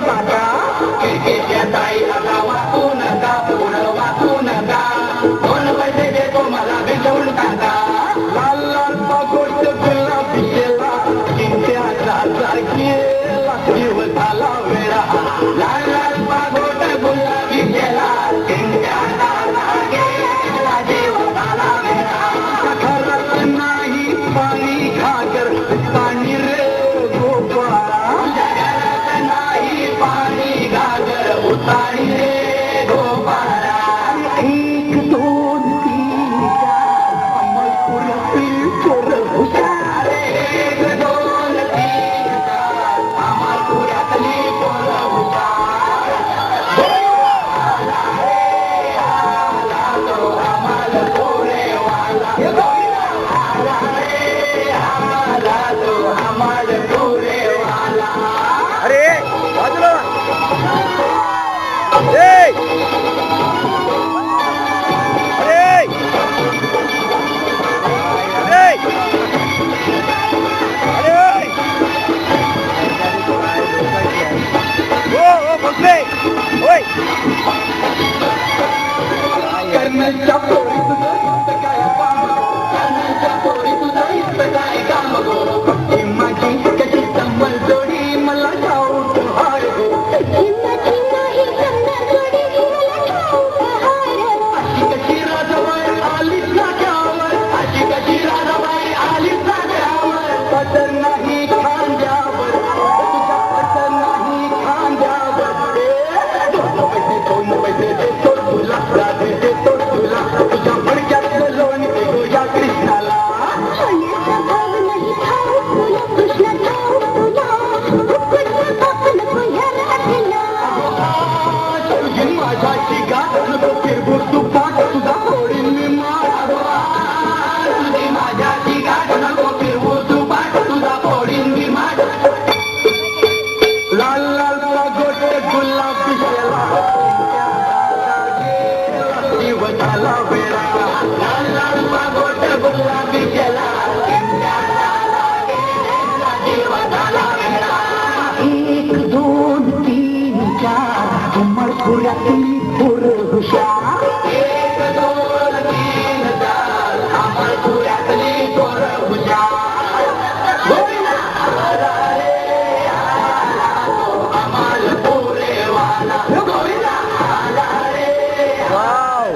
काका खिडकीच्या ताईला वाचू नका पुढं वाचू नका 2 पैसे देतो मला भिजवून टाका लाल लाल पागोट गुलाबी केला चिंत्याचा केला जीव झाला वेळा लाल लाल पागोट गुलाबी केला चिंत्याचा केला जीव झाला वेळा घरात नाही पाणी घागर पाणी रे गोपाळा नाही पाणी घागर उतारी रे गोपाळा 1 2 3 4 अमरपुरातील चोर हुशार 1 2 3 4 अमरपुरातली चोर हुशार आला तो अमल पुरेवाला आला रे आला तो अमल पुरेवाला अरे बाजूला ए अरे अरे अरे ओ बघले ओय कर्णाच्या पोरी तुझं इथं काय काम कर्णाच्या पोरी तुझं इथं काय काम गो ही माझी कशी संबल जोडी मला ठाऊक हार गो हिम्मती नाही संगर जोडी मला ठाऊक हार अशी कशी राजाबाई आलीच नाट्यावर अशी कशी राजाबाई आलीच नाट्यावर पदर नाही खांद्यावर तुझ्या पदर नाही खांद्यावर 2 पैसे देतो तुला राधे देतो तुला तुझ्या मडक्यातलं लोणी देतो या कृष्णाला सोन्याचा भाव नाही ठाऊक तुला कृष्ण ठाऊक तुला फुकटचं पाप नको या राधेला तुझी माझ्याची गाठ नको फिरबूर तू पाठ तुझा फोडीन मी मार तुझी माझ्याची गाठ नको फिरबूर तू पाठ तुझा फोडीन मी मार लाल लाल गोट गुलाबी केला जीव झाला वेळा लाल लाल गोट गुलाबी केला जीव झाला वेळा 1 2 3 4 अमरपुरातली पोर हुशार 1 2 3 4 अमरपुरातली पोर हुशार गोविंदा आला रे आला तो अमल पुरेवाला गोविंदा आला रे वाव